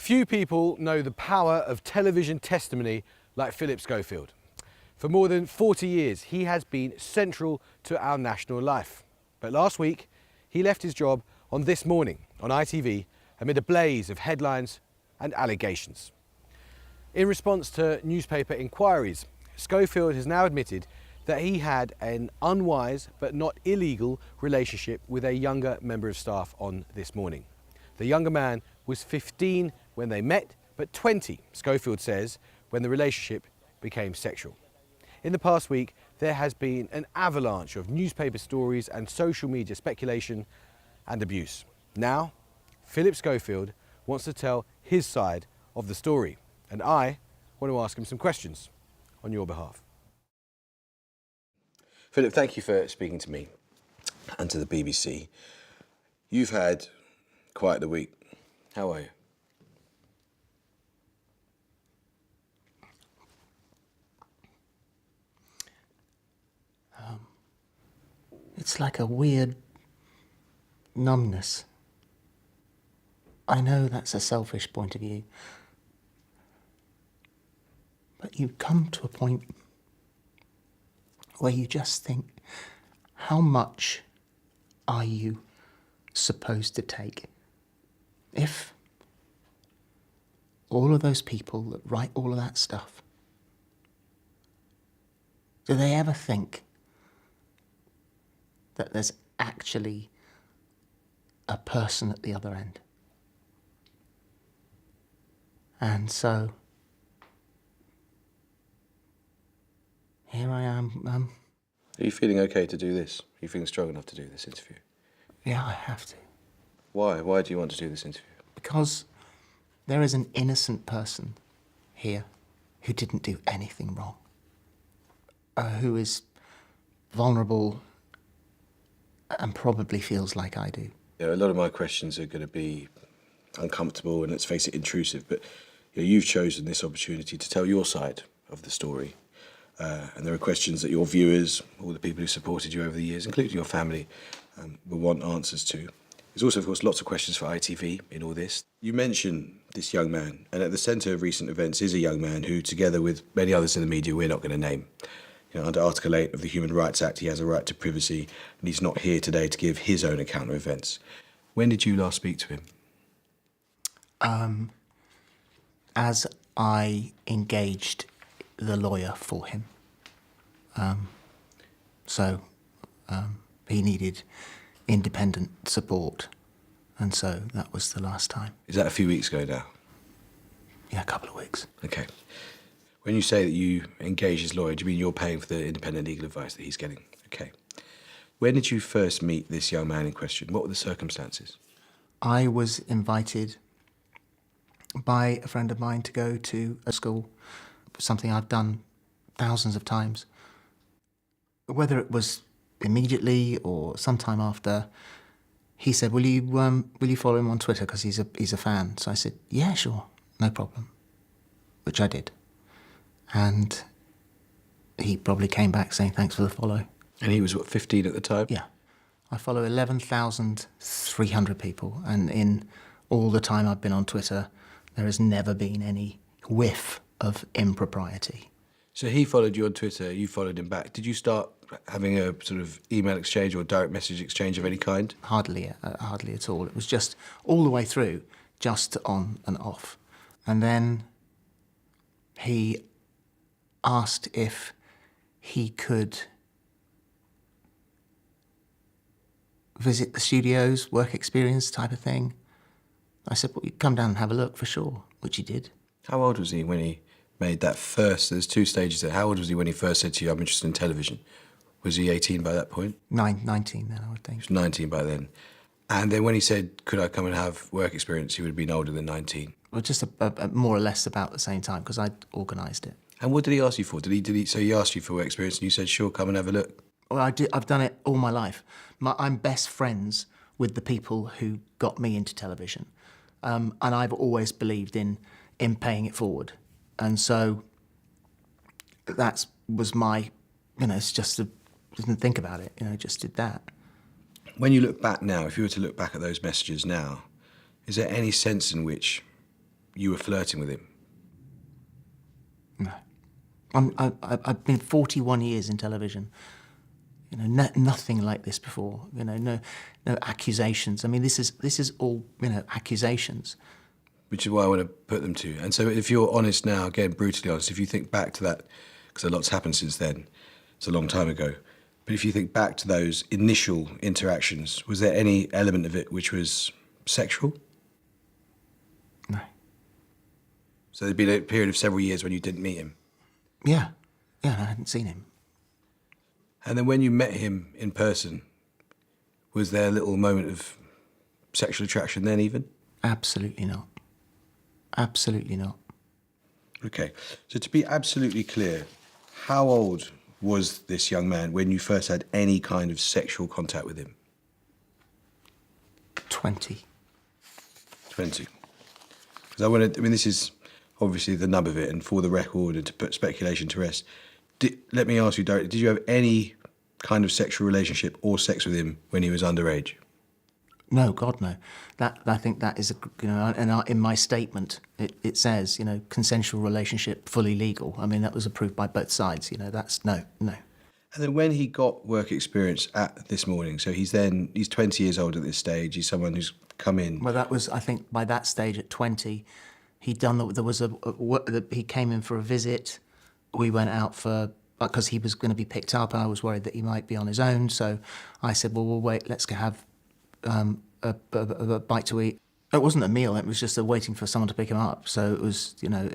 Few people know the power of television testimony like Phillip Schofield. For more than 40 years, he has been central to our national life. But last week, he left his job on This Morning on ITV amid a blaze of headlines and allegations. In response to newspaper inquiries, Schofield has now admitted that he had an unwise but not illegal relationship with a younger member of staff on This Morning. The younger man was 15 when they met, but 20, Schofield says, when the relationship became sexual. In the past week, there has been an avalanche of newspaper stories and social media speculation and abuse. Now, Phillip Schofield wants to tell his side of the story, and I want to ask him some questions on your behalf. Phillip, thank you for speaking to me and to the BBC. You've had quite the week. How are you? It's like a weird numbness. I know that's a selfish point of view, but you come to a point where you just think, how much are you supposed to take? If all of those people that write all of that stuff, do they ever think that there's actually a person at the other end? And so, here I am. Are you feeling okay to do this? Are you feeling strong enough to do this interview? Yeah, I have to. Why? Why do you want to do this interview? Because there is an innocent person here who didn't do anything wrong, who is vulnerable and probably feels like I do. A lot of my questions are going to be uncomfortable and, let's face it, intrusive, but you've chosen this opportunity to tell your side of the story. And there are questions that your viewers, all the people who supported you over the years, including your family, will want answers to. There's also, of course, lots of questions for ITV in all this. You mention this young man, and at the centre of recent events is a young man who, together with many others in the media we're not going to name, under Article 8 of the Human Rights Act, he has a right to privacy, and he's not here today to give his own account of events. When did you last speak to him? As I engaged the lawyer for him. He needed independent support, and so that was the last time. Is that a few weeks ago now? Yeah, a couple of weeks. Okay. When you say that you engage his lawyer, do you mean you're paying for the independent legal advice that he's getting? Okay. When did you first meet this young man in question? What were the circumstances? I was invited by a friend of mine to go to a school, something I've done thousands of times. Whether it was immediately or sometime after, he said, will you follow him on Twitter because he's a fan? So I said, yeah, sure, no problem, which I did. And he probably came back saying thanks for the follow. And he was, 15 at the time? Yeah. I follow 11,300 people, and in all the time I've been on Twitter, there has never been any whiff of impropriety. So he followed you on Twitter, you followed him back. Did you start having a sort of email exchange or direct message exchange of any kind? Hardly at all. It was just all the way through, just on and off. And then he asked if he could visit the studios, work experience type of thing. I said, well, you come down and have a look for sure, which he did. How old was he when he made that first, there's two stages there. How old was he when he first said to you, I'm interested in television? Was he 18 by that point? 19 then, I would think. He was 19 by then. And then when he said, could I come and have work experience, he would have been older than 19. Well, just a more or less about the same time, because I'd organised it. And what did he ask you for? So he asked you for work experience and you said, sure, come and have a look? Well, I've done it all my life. I'm best friends with the people who got me into television. And I've always believed in paying it forward. And so that was my, it's just, didn't think about it, just did that. When you look back now, if you were to look back at those messages now, is there any sense in which you were flirting with him? No. I've been 41 years in television. You know, nothing like this before. You know, no accusations. I mean, this is all, you know, accusations. Which is why I want to put them to you. And so if you're honest now, again, brutally honest, if you think back to that, because a lot's happened since then, it's a long time ago, but if you think back to those initial interactions, was there any element of it which was sexual? No. So there'd been a period of several years when you didn't meet him? Yeah. Yeah, I hadn't seen him. And then when you met him in person, was there a little moment of sexual attraction then even? Absolutely not. Absolutely not. Okay, so to be absolutely clear, how old was this young man when you first had any kind of sexual contact with him? 20. 20. Because I want to, I mean, this is obviously the nub of it, and for the record, and to put speculation to rest, let me ask you directly, did you have any kind of sexual relationship or sex with him when he was underage? No, God, no. That, I think that is, you know, and in my statement, it says, you know, consensual relationship, fully legal. I mean, that was approved by both sides, you know, that's no. And then when he got work experience at This Morning, so he's 20 years old at this stage, he's someone who's come in. Well, that was, I think, by that stage at 20, he'd done, there was he came in for a visit, we went out for, because he was going to be picked up, and I was worried that he might be on his own, so I said, well, we'll wait, let's go have a bite to eat. It wasn't a meal, it was just waiting for someone to pick him up. So it was, you know,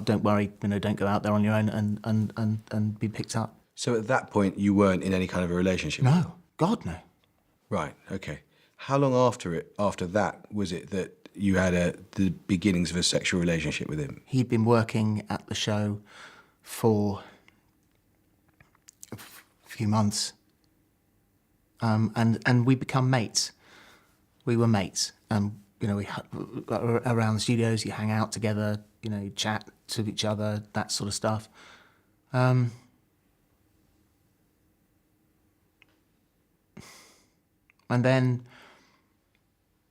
don't worry, you know, don't go out there on your own and be picked up. So at that point, you weren't in any kind of a relationship? No, God, no. Right, okay. How long after that, was it that you had the beginnings of a sexual relationship with him? He'd been working at the show for a few months, and we become mates. We were mates, and you know, we around the studios, you hang out together, you know, you chat to each other, that sort of stuff. And then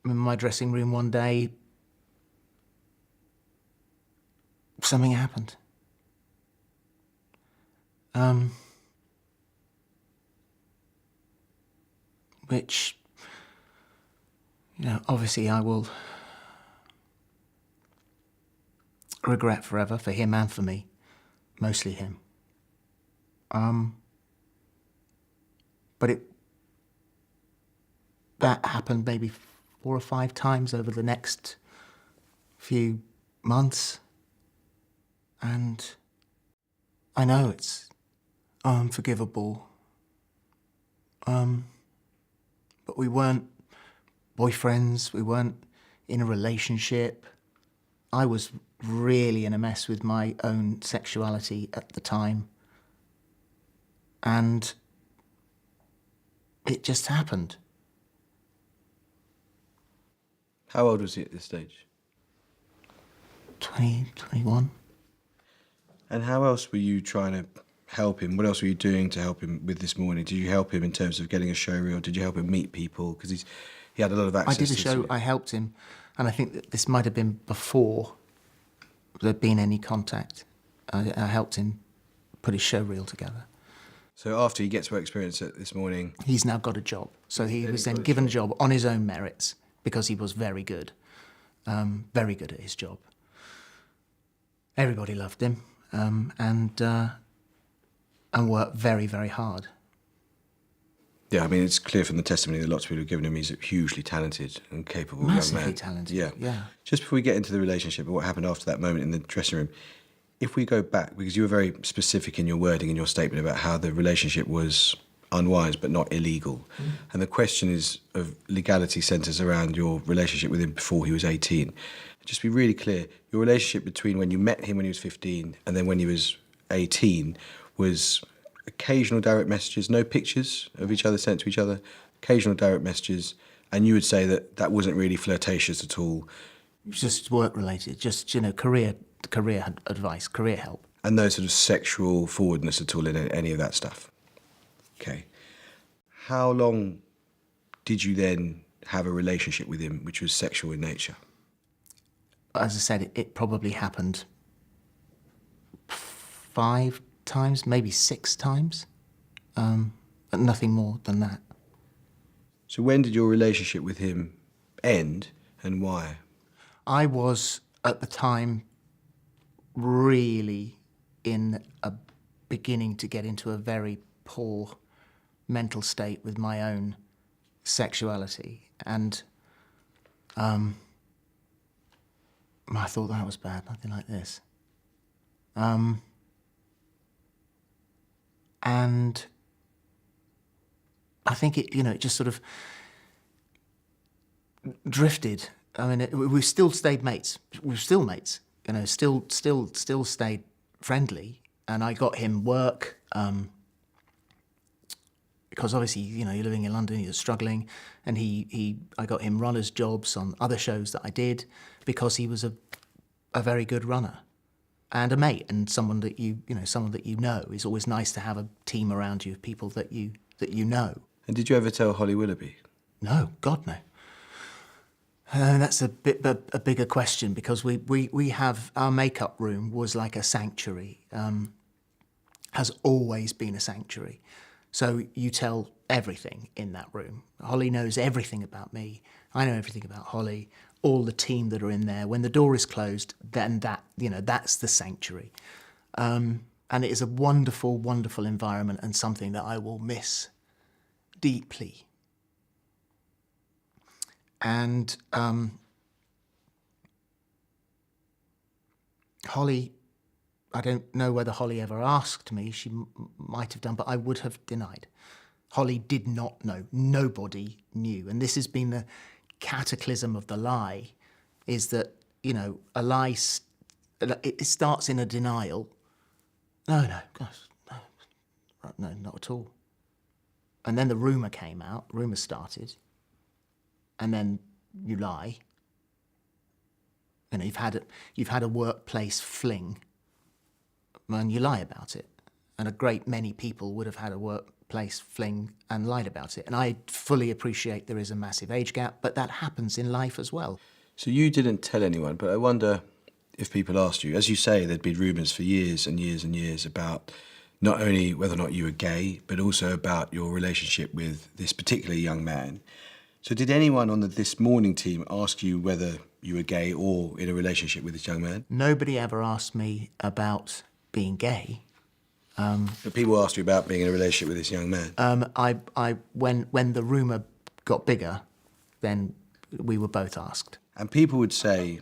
in my dressing room one day, something happened. Which, you know, obviously I will regret forever, for him and for me, mostly him. But that happened maybe 4 or 5 times over the next few months, and I know it's unforgivable. But we weren't boyfriends, we weren't in a relationship. I was really in a mess with my own sexuality at the time. And it just happened. How old was he at this stage? 20, 21. And how else were you trying to help him? What else were you doing to help him with This Morning? Did you help him in terms of getting a show reel? Did you help him meet people? Because he had a lot of access. I did a show, I helped him, and I think that this might have been before there'd been any contact. I helped him put his show reel together. So after he gets work experience at This Morning... He's now got a job. So he was then given a job on his own merits, because he was very good at his job. Everybody loved him, and worked very, very hard. Yeah, I mean, it's clear from the testimony that lots of people have given him he's a hugely talented and capable young man. Massively talented, yeah. Just before we get into the relationship and what happened after that moment in the dressing room, if we go back, because you were very specific in your wording in your statement about how the relationship was unwise but not illegal, and the question is of legality centres around your relationship with him before he was 18. Just be really clear, your relationship between when you met him when he was 15 and then when he was 18 was occasional direct messages, no pictures of each other sent to each other, occasional direct messages, and you would say that that wasn't really flirtatious at all. It was just work-related, just, you know, career advice, career help. And no sort of sexual forwardness at all in any of that stuff? Okay. How long did you then have a relationship with him which was sexual in nature? as I said, it probably happened 5 times, maybe 6 times, but nothing more than that. So when did your relationship with him end, and why? I was, at the time, really beginning to get into a very poor mental state with my own sexuality, and I thought that was bad, nothing like this. And I think it just sort of drifted. I mean, we still stayed mates. We were still mates, still stayed friendly. And I got him work, because obviously, you're living in London, you're struggling. And I got him runners' jobs on other shows that I did because he was a very good runner and a mate, and someone that you know. It's always nice to have a team around you of people that you know. And did you ever tell Holly Willoughby? No, God, no. That's a bigger question, because we have, our makeup room was like a sanctuary, has always been a sanctuary. So you tell everything in that room. Holly knows everything about me. I know everything about Holly, all the team that are in there. When the door is closed, then that's the sanctuary. And it is a wonderful, wonderful environment, and something that I will miss deeply. And Holly, I don't know whether Holly ever asked me. She might have done, but I would have denied. Holly did not know. Nobody knew. And this has been the cataclysm of the lie, is that, a lie, it starts in a denial. No, gosh, no, not at all. And then the rumour came out, rumour started, and then you lie. You've had a workplace fling, and you lie about it. And a great many people would have had a workplace fling and lied about it. And I fully appreciate there is a massive age gap, but that happens in life as well. So you didn't tell anyone, but I wonder if people asked you. As you say, there'd been rumours for years and years and years about not only whether or not you were gay, but also about your relationship with this particular young man. So did anyone on the This Morning team ask you whether you were gay or in a relationship with this young man? Nobody ever asked me about being gay. But people asked you about being in a relationship with this young man. When the rumour got bigger, then we were both asked. And people would say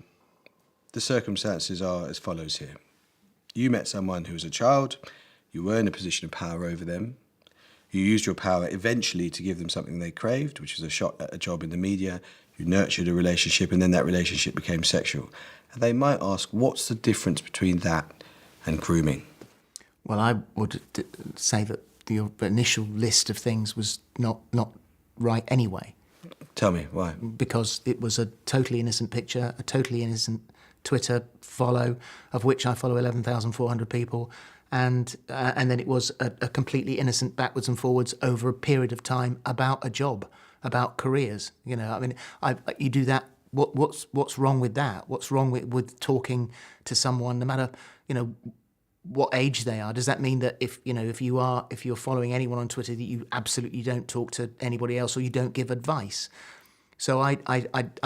the circumstances are as follows here. You met someone who was a child, you were in a position of power over them, you used your power eventually to give them something they craved, which was a shot at a job in the media, you nurtured a relationship, and then that relationship became sexual. And they might ask, what's the difference between that and grooming? Well, I would say that the initial list of things was not right anyway. Tell me, why? Because it was a totally innocent picture, a totally innocent Twitter follow, of which I follow 11,400 people, and then it was a completely innocent backwards and forwards over a period of time about a job, about careers. You do that. What's wrong with that? What's wrong with talking to someone, no matter what age they are? Does that mean that if you're following anyone on Twitter, that you absolutely don't talk to anybody else, or you don't give advice? So I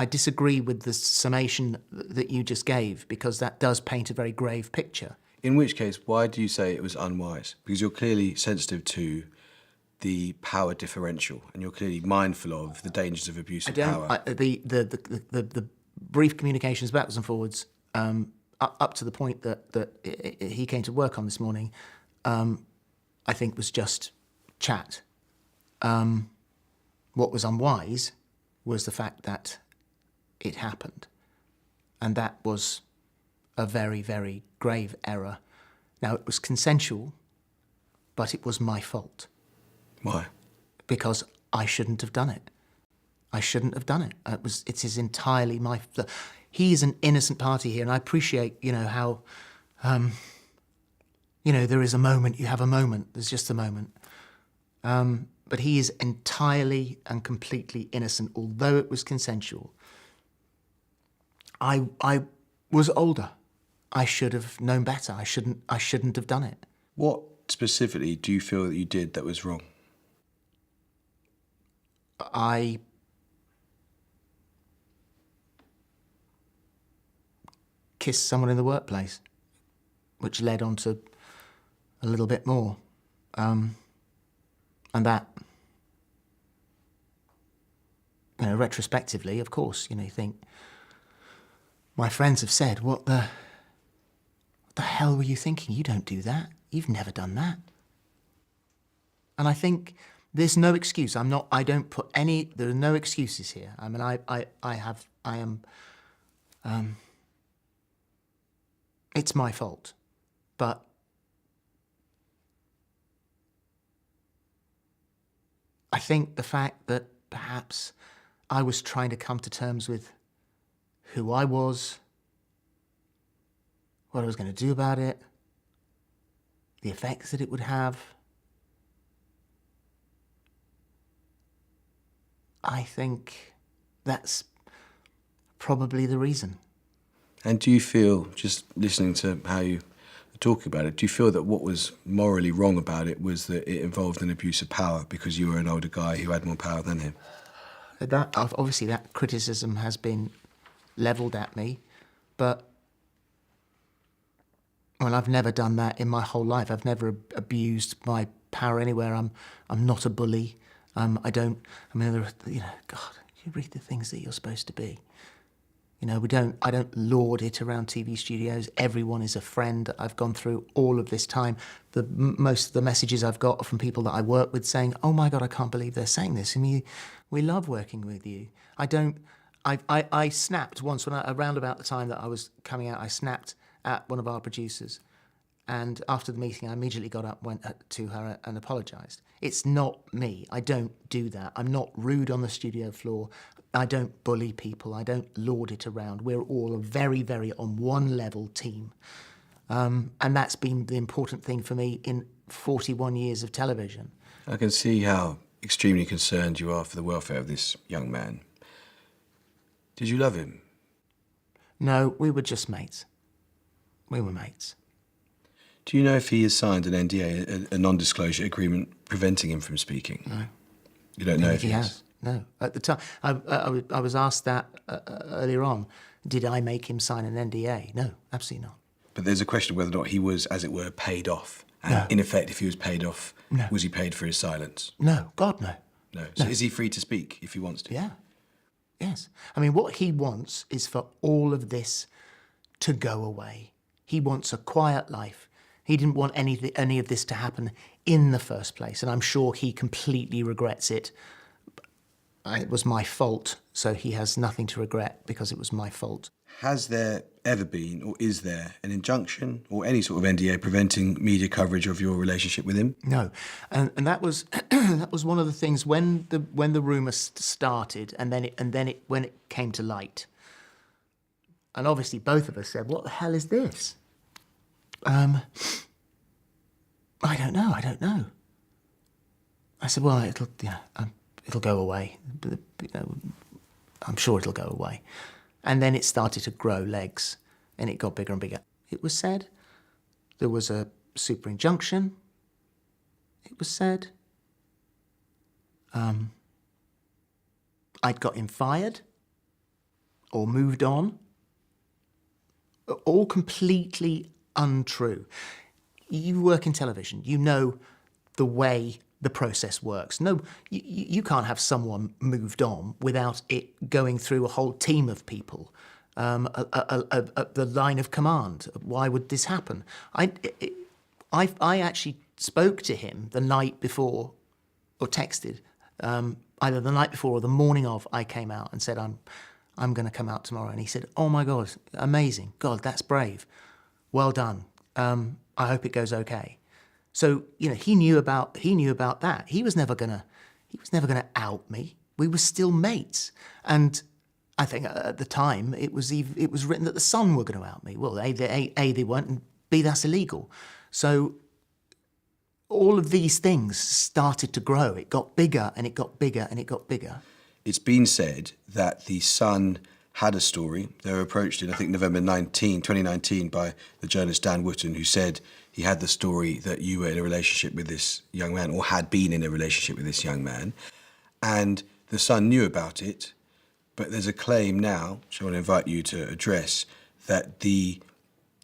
disagree with the summation that you just gave, because that does paint a very grave picture. In which case, why do you say it was unwise? Because you're clearly sensitive to the power differential, and you're clearly mindful of the dangers of abuse of power. The brief communications backwards and forwards, up to the point that he came to work on this morning, I think was just chat. What was unwise was the fact that it happened. And that was a very, very grave error. Now, it was consensual, but it was my fault. Why? Because I shouldn't have done it. I shouldn't have done it. It is entirely my... He is an innocent party here, and I appreciate, how, there is a moment, you have a moment, there's just a moment. But he is entirely and completely innocent, although it was consensual. I was older. I should have known better. I shouldn't have done it. What specifically do you feel that you did that was wrong? I kissed someone in the workplace, which led on to a little bit more. And that, retrospectively, of course, you think, my friends have said, what the hell were you thinking? You don't do that. You've never done that. And I think there's no excuse. there are no excuses here. I mean, it's my fault. But I think the fact that perhaps I was trying to come to terms with who I was, what I was going to do about it, the effects that it would have, I think that's probably the reason. And do you feel, just listening to how you are talking about it, do you feel that what was morally wrong about it was that it involved an abuse of power because you were an older guy who had more power than him? Obviously, that criticism has been levelled at me, but I've never done that in my whole life. I've never abused my power anywhere. I'm not a bully. God, you read the things that you're supposed to be. I don't lord it around TV studios. Everyone is a friend. I've gone through all of this time. Most of the messages I've got are from people that I work with saying, "Oh my God, I can't believe they're saying this. I mean, we love working with you." I snapped once around about the time that I was coming out. I snapped at one of our producers, and after the meeting, I immediately got up, went to her, and apologised. It's not me. I don't do that. I'm not rude on the studio floor. I don't bully people. I don't lord it around. We're all a very, very on one level team. And that's been the important thing for me in 41 years of television. I can see how extremely concerned you are for the welfare of this young man. Did you love him? No, we were just mates. We were mates. Do you know if he has signed an NDA, a non-disclosure agreement preventing him from speaking? No. You don't know if he has? No. At the time, I was asked that earlier on. Did I make him sign an NDA? No, absolutely not. But there's a question of whether or not he was, as it were, paid off. And No. in effect, if he was paid off, No. was he paid for his silence? No, God, no. No. So is he free to speak if he wants to? Yeah. Yes. I mean, what he wants is for all of this to go away. He wants a quiet life. He didn't want any of this to happen in the first place, and I'm sure he completely regrets it. It was my fault, so he has nothing to regret because it was my fault. Has there ever been, or is there, an injunction or any sort of NDA preventing media coverage of your relationship with him? No, and that was that was one of the things when the rumour started, and then when it came to light, and obviously both of us said, "What the hell is this?" I don't know. I said, "Well, it'll go away. I'm sure it'll go away." And then it started to grow legs, and it got bigger and bigger. It was said there was a super injunction. It was said I'd got him fired or moved on. All completely untrue. You work in television. You know the way the process works. No, you can't have someone moved on without it going through a whole team of people, the line of command. Why would this happen? I actually spoke to him the night before, or texted, either the night before or the morning of I came out and said, I'm going to come out tomorrow. And he said, "Oh my God, amazing. God, that's brave. Well done. I hope it goes okay." So, he knew about that. He was never gonna out me. We were still mates. And I think at the time it was written that the Sun were going to out me. Well, A, they weren't, and B, that's illegal. So all of these things started to grow. It got bigger and it got bigger and it got bigger. It's been said that the Sun had a story. They were approached in, I think, November 2019 by the journalist Dan Wootton, who said he had the story that you were in a relationship with this young man, or had been in a relationship with this young man. And the Sun knew about it, but there's a claim now, which I want to invite you to address, that the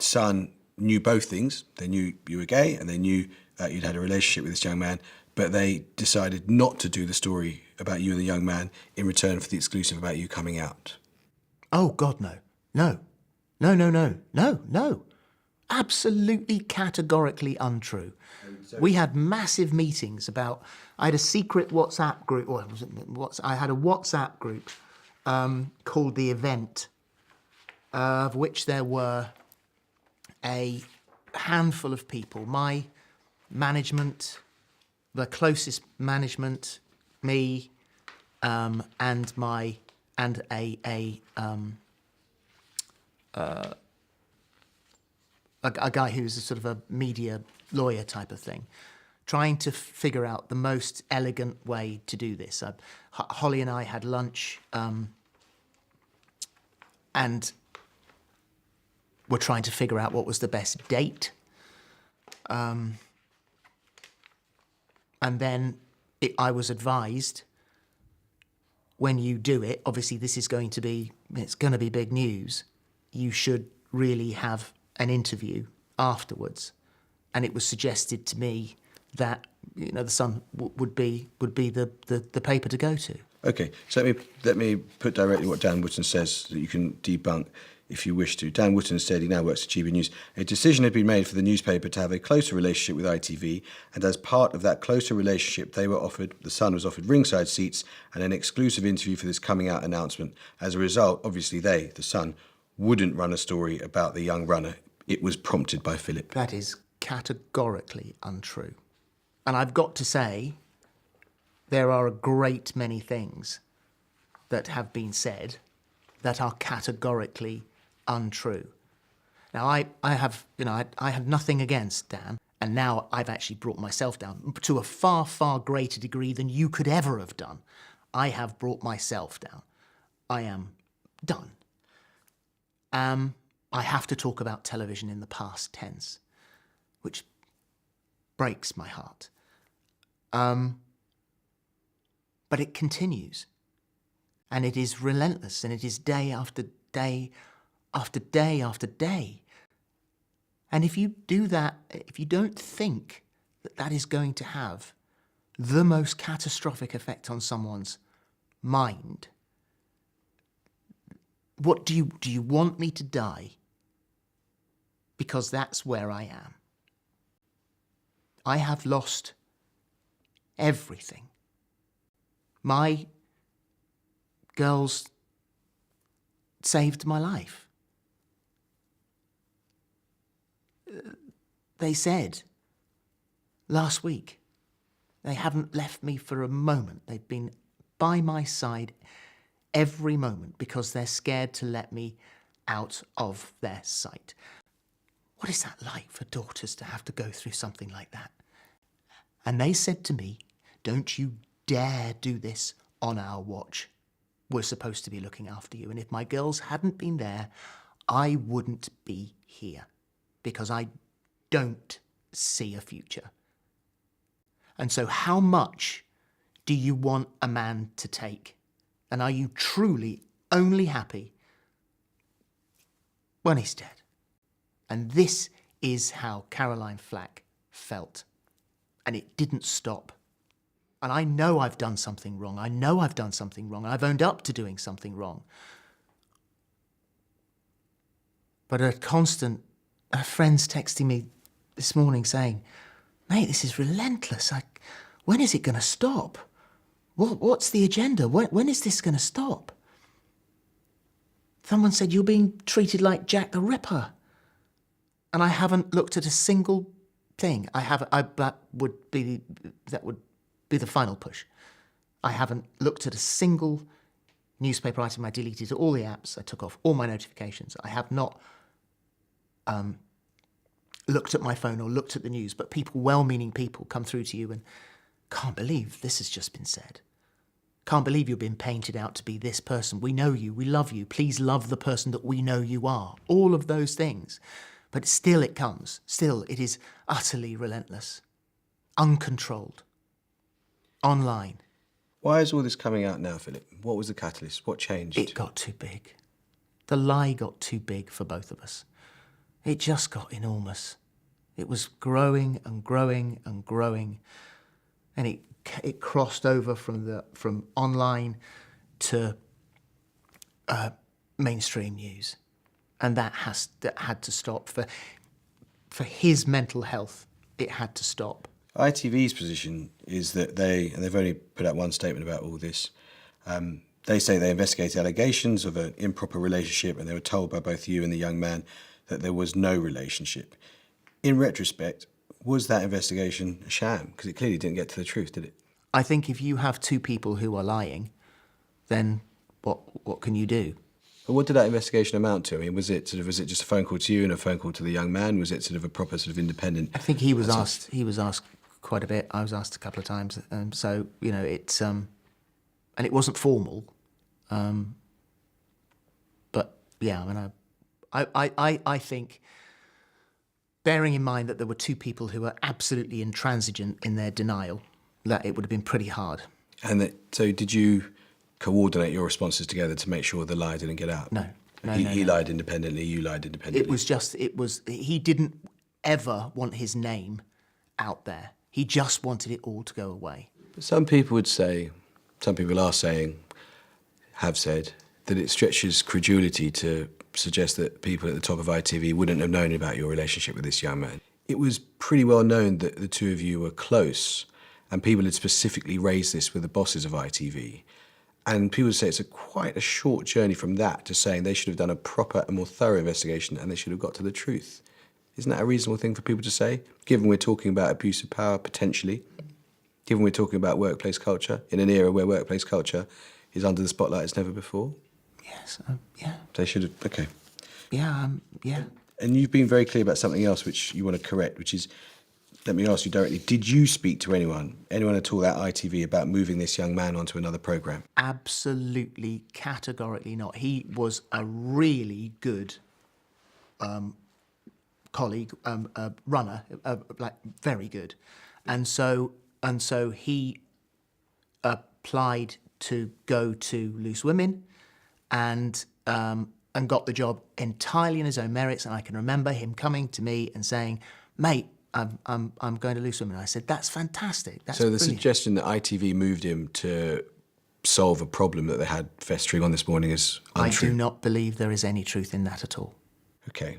Sun knew both things. They knew you were gay and they knew that you'd had a relationship with this young man, but they decided not to do the story about you and the young man in return for the exclusive about you coming out. Oh, God, no. No. No, no, no. No, no. Absolutely categorically untrue. We had massive meetings about... I had a secret WhatsApp group... I had a WhatsApp group called The Event, of which there were a handful of people. My management, the closest management, me, and a guy who's a sort of a media lawyer type of thing, trying to figure out the most elegant way to do this. Holly and I had lunch, and we're trying to figure out what was the best date. And then I was advised, when you do it, obviously it's going to be big news, you should really have an interview afterwards. And it was suggested to me that, you know, the Sun would be the paper to go to. Okay, so let me put directly what Dan Wootton says so that you can debunk if you wish to. Dan Wootton said he now works at GB News. A decision had been made for the newspaper to have a closer relationship with ITV, and as part of that closer relationship, the Sun was offered ringside seats and an exclusive interview for this coming out announcement. As a result, obviously the Sun, wouldn't run a story about the young runner. It was prompted by Phillip. That is categorically untrue. And I've got to say, there are a great many things that have been said that are categorically untrue. Now, I have nothing against Dan, and now I've actually brought myself down to a far, far greater degree than you could ever have done. I have brought myself down. I am done. I have to talk about television in the past tense, which breaks my heart. But it continues, and it is relentless, and it is day after day after day after day. And if you do that, if you don't think that that is going to have the most catastrophic effect on someone's mind, what do you want me to die? Because that's where I am. I have lost everything. My girls saved my life. They said last week they haven't left me for a moment. They've been by my side every moment because they're scared to let me out of their sight. What is that like for daughters to have to go through something like that? And they said to me, don't you dare do this on our watch. We're supposed to be looking after you. And if my girls hadn't been there, I wouldn't be here because I don't see a future. And so how much do you want a man to take? And are you truly only happy when he's dead? And this is how Caroline Flack felt. And it didn't stop. And I know I've done something wrong. I know I've done something wrong. I've owned up to doing something wrong. But her friends texting me this morning saying, mate, this is relentless. When is it going to stop? What's the agenda? When is this going to stop? Someone said, you're being treated like Jack the Ripper. And I haven't looked at a single thing. That would be the final push. I haven't looked at a single newspaper item. I deleted all the apps. I took off all my notifications. I have not looked at my phone or looked at the news, but well-meaning people come through to you and can't believe this has just been said. Can't believe you're being painted out to be this person. We know you, we love you. Please love the person that we know you are. All of those things. But still it comes. Still it is utterly relentless, uncontrolled, online. Why is all this coming out now, Philip? What was the catalyst? What changed? It got too big. The lie got too big for both of us. It just got enormous. It was growing and growing and growing, and it crossed over from online to mainstream news, and that had to stop for his mental health. It had to stop. ITV's position is that they've only put out one statement about all this. They say they investigated allegations of an improper relationship, and they were told by both you and the young man that there was no relationship. In retrospect, was that investigation a sham? Because it clearly didn't get to the truth, did it? I think if you have two people who are lying, then what can you do? But what did that investigation amount to? I mean, was it just a phone call to you and a phone call to the young man? Was it sort of a proper sort of independent? I think he was asked. He was asked quite a bit. I was asked a couple of times. So it's and it wasn't formal. But yeah, I mean, I think, bearing in mind that there were two people who were absolutely intransigent in their denial, that it would have been pretty hard. And so did you coordinate your responses together to make sure the lie didn't get out? No. He lied independently, you lied independently. He didn't ever want his name out there. He just wanted it all to go away. Some people are saying, have said, that it stretches credulity to suggest that people at the top of ITV wouldn't have known about your relationship with this young man. It was pretty well known that the two of you were close, and people had specifically raised this with the bosses of ITV. And people say it's quite a short journey from that to saying they should have done a proper and more thorough investigation and they should have got to the truth. Isn't that a reasonable thing for people to say, given we're talking about abuse of power, potentially, given we're talking about workplace culture, in an era where workplace culture is under the spotlight as never before? Yes, yeah. They should have, okay. Yeah, yeah. And you've been very clear about something else which you want to correct, which is, let me ask you directly, did you speak to anyone at all at ITV about moving this young man onto another programme? Absolutely, categorically not. He was a really good colleague, runner, like very good. And so he applied to go to Loose Women and got the job entirely on his own merits. And I can remember him coming to me and saying, "Mate, I'm going to Loose Women." I said, "That's fantastic. That's so the brilliant." suggestion that ITV moved him to solve a problem that they had festering on This Morning is untrue. I do not believe there is any truth in that at all. Okay.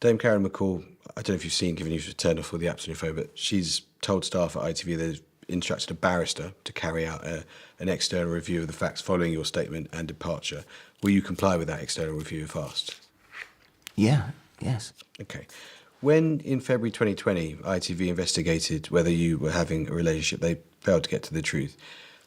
Dame Karen McCall, I don't know if you've seen, given you've turned off all the apps on your phone, but she's told staff at ITV they've instructed a barrister to carry out an external review of the facts following your statement and departure. Will you comply with that external review if asked? Yeah, yes. Okay. When, in February 2020, ITV investigated whether you were having a relationship, they failed to get to the truth.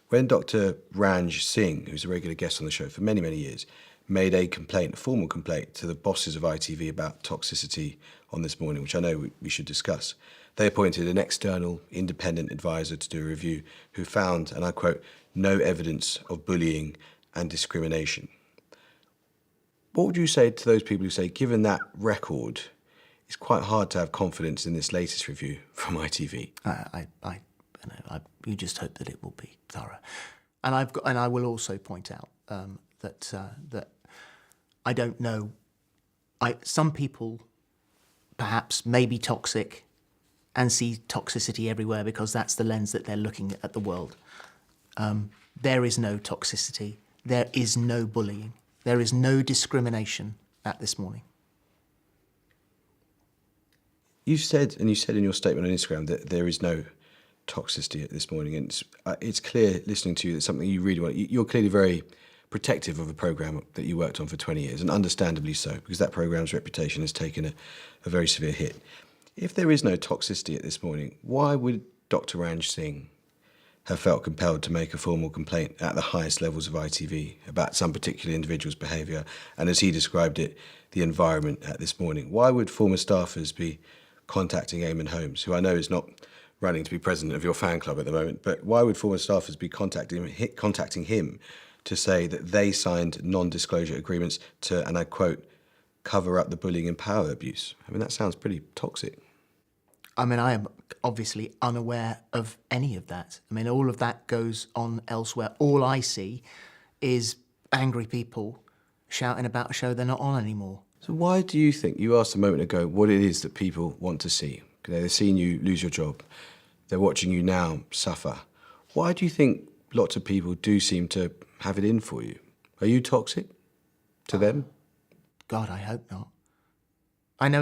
When Dr. Ranj Singh, who's a regular guest on the show for many, many years, made a formal complaint to the bosses of ITV about toxicity on This Morning, which I know we should discuss, they appointed an external independent advisor to do a review who found, and I quote, "no evidence of bullying and discrimination." What would you say to those people who say, given that record, it's quite hard to have confidence in this latest review from ITV? You just hope that it will be thorough, and I will also point out that I don't know. Some people perhaps may be toxic and see toxicity everywhere because that's the lens that they're looking at the world. There is no toxicity. There is no bullying. There is no discrimination at This Morning. You said in your statement on Instagram that there is no toxicity at This Morning, and it's clear listening to you that something you really want. You're clearly very protective of a programme that you worked on for 20 years, and understandably so, because that programme's reputation has taken a very severe hit. If there is no toxicity at This Morning, why would Dr. Ranj Singh have felt compelled to make a formal complaint at the highest levels of ITV about some particular individual's behaviour, and as he described it, the environment at This Morning? Why would former staffers be contacting Eamon Holmes, who I know is not running to be president of your fan club at the moment, but why would former staffers be contacting him to say that they signed non-disclosure agreements to, and I quote, cover up the bullying and power abuse? I mean, that sounds pretty toxic. I mean, I am obviously unaware of any of that. I mean, all of that goes on elsewhere. All I see is angry people shouting about a show they're not on anymore. So why do you think, you asked a moment ago, what it is that people want to see? They're seeing you lose your job. They're watching you now suffer. Why do you think lots of people do seem to have it in for you? Are you toxic to them? God, I hope not. I know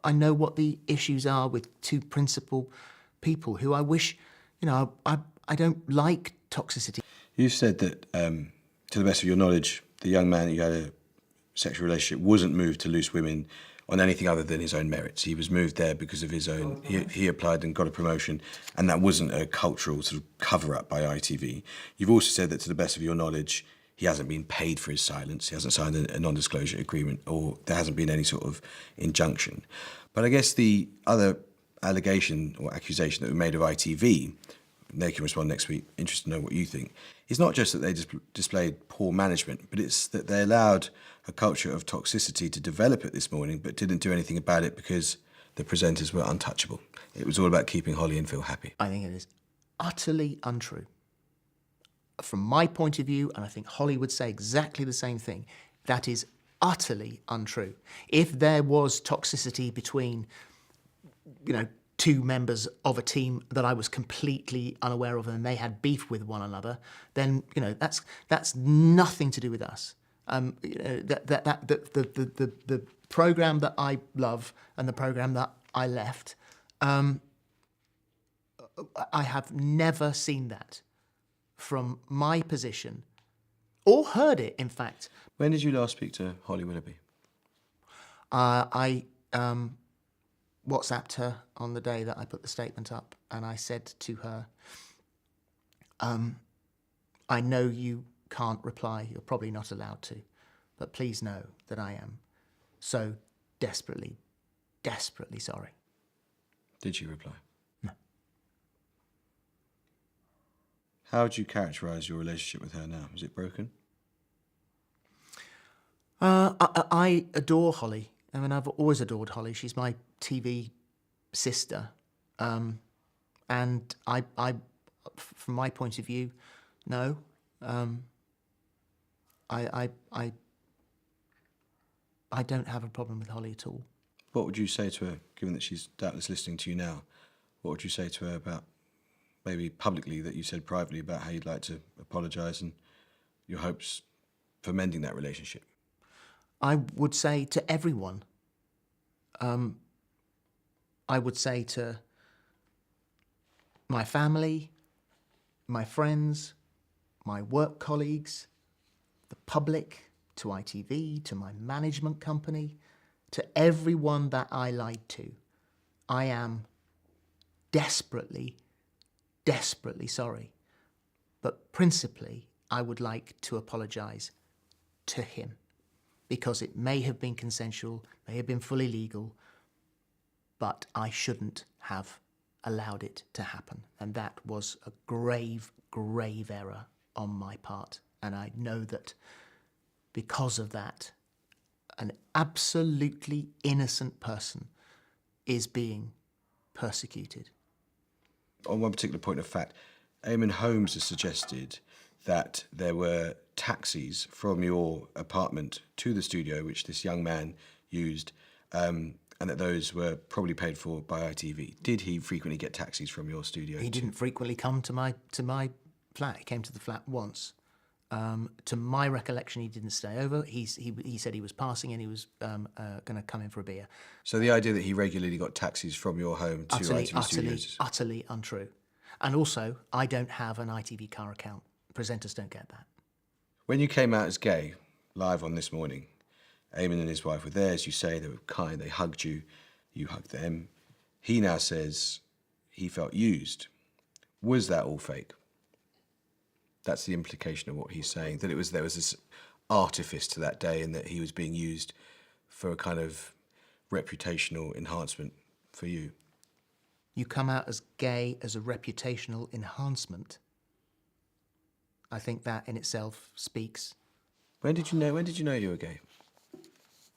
I know what the issues are with two principal people who I wish, I don't like toxicity. You've said that, to the best of your knowledge, the young man that you had a sexual relationship wasn't moved to loose women on anything other than his own merits. He was moved there because of his own, he applied and got a promotion, and that wasn't a cultural sort of cover-up by ITV. You've also said that, to the best of your knowledge, he hasn't been paid for his silence. He hasn't signed a non-disclosure agreement, or there hasn't been any sort of injunction. But I guess the other allegation or accusation that we made of ITV, they can respond next week, interested to know what you think, is not just that they displayed poor management, but it's that they allowed a culture of toxicity to develop at This Morning, but didn't do anything about it because the presenters were untouchable. It was all about keeping Holly and Phil happy. I think it is utterly untrue. From my point of view, and I think Holly would say exactly the same thing, that is utterly untrue. If there was toxicity between, two members of a team that I was completely unaware of and they had beef with one another, then, that's nothing to do with us. The programme that I love and the programme that I left, I have never seen that from my position, or heard it, in fact. When did you last speak to Holly Willoughby? I WhatsApped her on the day that I put the statement up, and I said to her, I know you can't reply, you're probably not allowed to, but please know that I am so desperately, desperately sorry. Did she reply? No. How would you characterise your relationship with her now? Is it broken? I adore Holly. I mean, I've always adored Holly. She's my TV sister. And I, from my point of view, no. I don't have a problem with Holly at all. What would you say to her, given that she's doubtless listening to you now? What would you say to her about, maybe publicly, that you said privately, about how you'd like to apologise and your hopes for mending that relationship? I would say to everyone, I would say to my family, my friends, my work colleagues, the public, to ITV, to my management company, to everyone that I lied to, I am desperately, desperately sorry. But principally, I would like to apologise to him, because it may have been consensual, may have been fully legal, but I shouldn't have allowed it to happen. And that was a grave, grave error on my part. And I know that because of that, an absolutely innocent person is being persecuted. On one particular point of fact, Eamon Holmes has suggested that there were taxis from your apartment to the studio, which this young man used, and that those were probably paid for by ITV. Did he frequently get taxis from your studio? He didn't frequently come to my flat. He came to the flat once. To my recollection, he didn't stay over. He said he was passing and he was going to come in for a beer. So the idea that he regularly got taxis from your home to ITV studios? Utterly untrue. And also, I don't have an ITV car account. Presenters don't get that. When you came out as gay, live on This Morning, Eamon and his wife were there, as you say, they were kind, they hugged you, you hugged them. He now says he felt used. Was that all fake? That's the implication of what he's saying, that there was this artifice to that day and that he was being used for a kind of reputational enhancement for you. you come out as gay as a reputational enhancement, I think that in itself speaks. When did you know you were gay?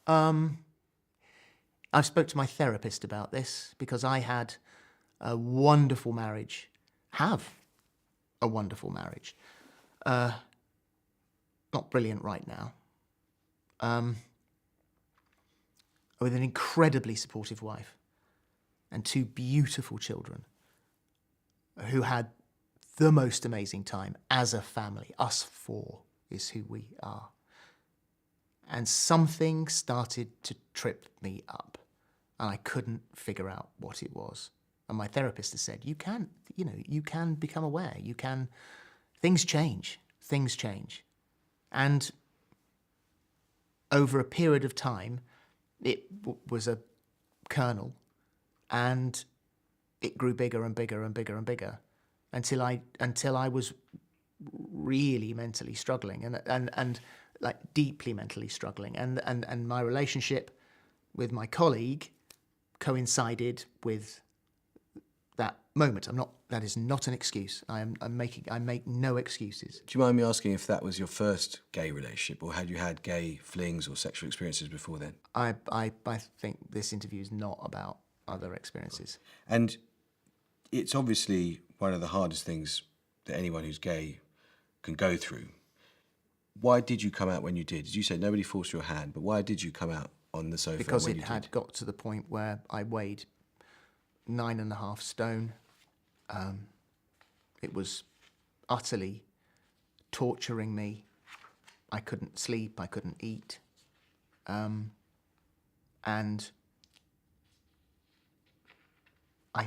I've spoke to my therapist about this because I had a wonderful marriage, have a wonderful marriage. Not brilliant right now. With an incredibly supportive wife and 2 beautiful children who had the most amazing time as a family. Us 4 is who we are. And something started to trip me up, and I couldn't figure out what it was. And my therapist has said, you can become aware. Things change. And over a period of time, it was a kernel, and it grew bigger and bigger and bigger and bigger until I was really mentally struggling and like deeply mentally struggling. And my relationship with my colleague coincided with that moment. That is not an excuse. I make no excuses. Do you mind me asking if that was your first gay relationship, or had you had gay flings or sexual experiences before then? I think this interview is not about other experiences. And it's obviously one of the hardest things that anyone who's gay can go through. Why did you come out when you did? Did you say nobody forced your hand, but why did you come out on the sofa Because when it you had did? got to the point where I weighed 9.5 stone. It was utterly torturing me. I couldn't sleep, I couldn't eat. And I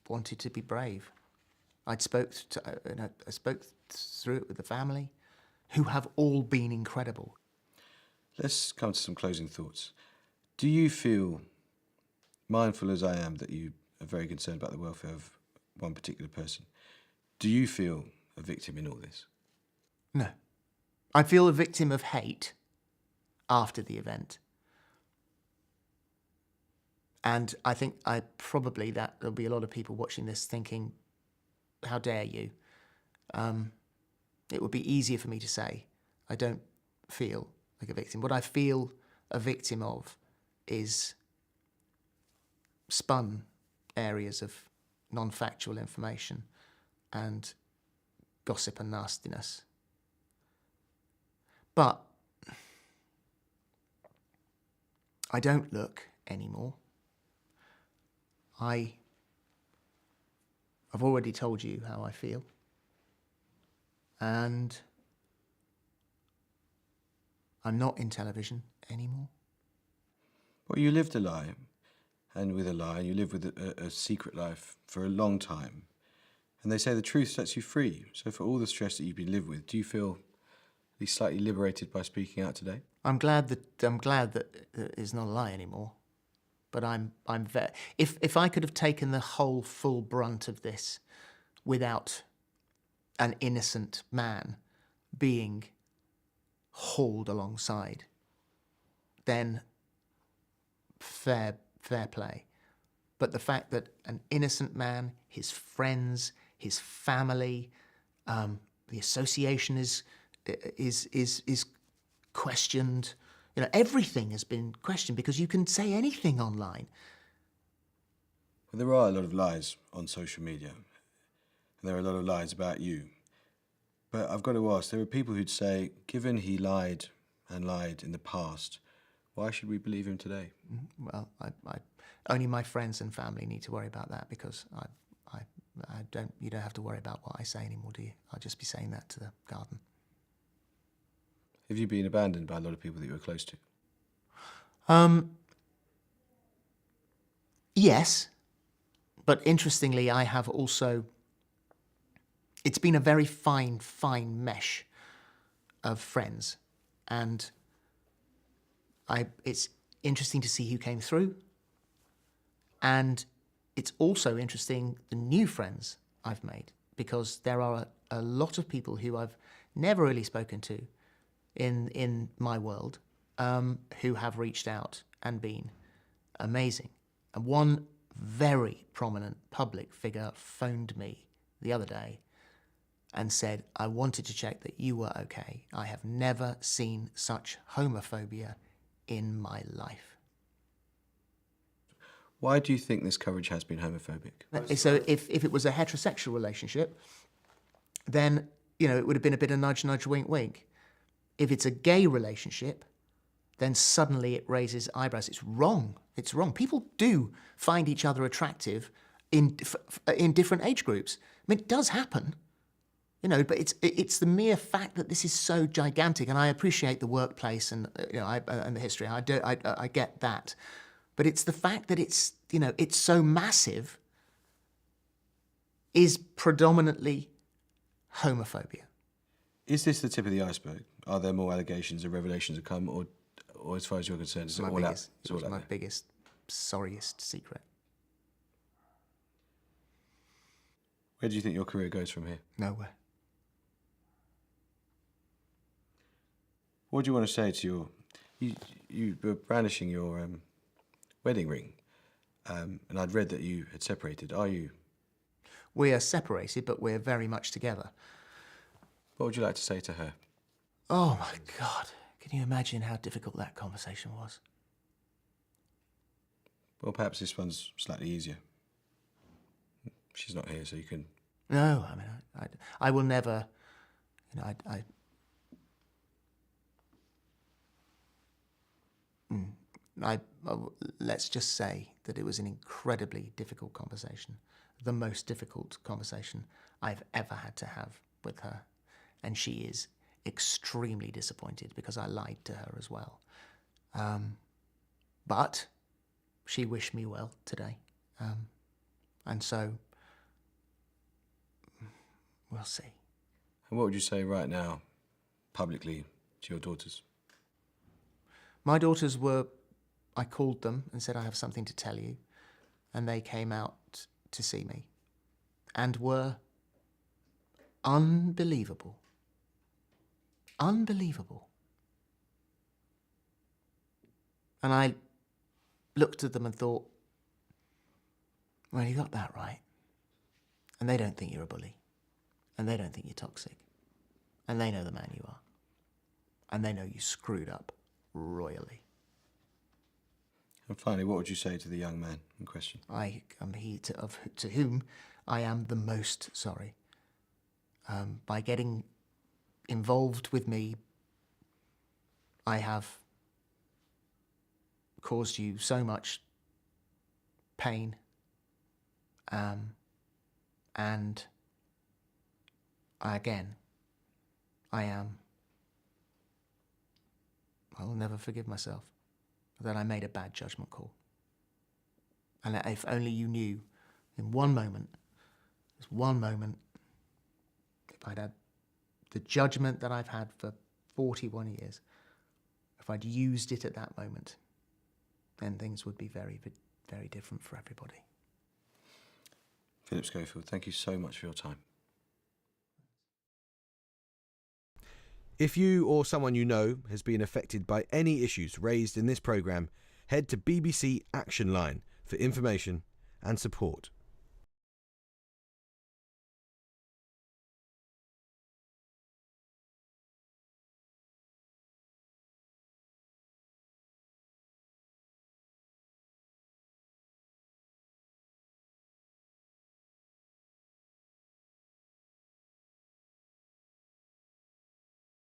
wanted to be brave. I spoke through it with the family, who have all been incredible. Let's come to some closing thoughts. Do you feel, mindful as I am that you are very concerned about the welfare of one particular person, do you feel a victim in all this? No. I feel a victim of hate after the event. And I think that there'll be a lot of people watching this thinking, how dare you? It would be easier for me to say, I don't feel like a victim. What I feel a victim of is spun areas of non-factual information and gossip and nastiness. But I don't look anymore. I've already told you how I feel. And I'm not in television anymore. Well, you lived a lie, and with a lie, you lived with a secret life for a long time. And they say the truth sets you free. So for all the stress that you've been lived with, do you feel at least slightly liberated by speaking out today? I'm glad that it's not a lie anymore. But if I could have taken the whole full brunt of this without an innocent man being hauled alongside, then fair play. But the fact that an innocent man, his friends, his family, the association is questioned. You know, everything has been questioned because you can say anything online. Well, there are a lot of lies on social media, and there are a lot of lies about you. But I've got to ask, there are people who'd say, given he lied and lied in the past, why should we believe him today? Well, I only my friends and family need to worry about that, because you don't have to worry about what I say anymore, do you? I'll just be saying that to the garden. Have you been abandoned by a lot of people that you were close to? Yes, but interestingly, I have also. It's been a very fine mesh of friends, and it's interesting to see who came through, and it's also interesting the new friends I've made, because there are a lot of people who I've never really spoken to in my world, who have reached out and been amazing. And one very prominent public figure phoned me the other day and said, I wanted to check that you were okay. I have never seen such homophobia in my life. Why do you think this coverage has been homophobic? So if it was a heterosexual relationship, then, it would have been a bit of nudge, nudge, wink, wink. If it's a gay relationship, then suddenly it raises eyebrows. It's wrong. It's wrong. People do find each other attractive in different age groups. I mean, it does happen, but it's the mere fact that this is so gigantic. And I appreciate the workplace and and the history. I get that, but it's the fact that it's so massive is predominantly homophobia. Is this the tip of the iceberg? Are there more allegations and revelations to come, or as far as you're concerned, is it all out? It was my biggest, sorriest secret. Where do you think your career goes from here? Nowhere. What do you want to say to you were brandishing your wedding ring, and I'd read that you had separated. Are you? We are separated, but we're very much together. What would you like to say to her? Oh my God. Can you imagine how difficult that conversation was? Well, perhaps this one's slightly easier. She's not here, so you can... No, I mean, I will never, let's just say that it was an incredibly difficult conversation, the most difficult conversation I've ever had to have with her. And she is extremely disappointed because I lied to her as well. But she wished me well today. And so, we'll see. And what would you say right now, publicly, to your daughters? My daughters I called them and said, I have something to tell you. And they came out to see me and were unbelievable. Unbelievable. And I looked at them and thought, well, you got that right. And they don't think you're a bully. And they don't think you're toxic. And they know the man you are. And they know you screwed up royally. And finally, what would you say to the young man in question? I am he to whom I am the most sorry. By getting involved with me, I have caused you so much pain, and I will never forgive myself that I made a bad judgment call. And if only you knew in one moment, if I'd had the judgment that I've had for 41 years, if I'd used it at that moment, then things would be very, very different for everybody. Phillip Schofield, thank you so much for your time. If you or someone you know has been affected by any issues raised in this programme, head to BBC Action Line for information and support.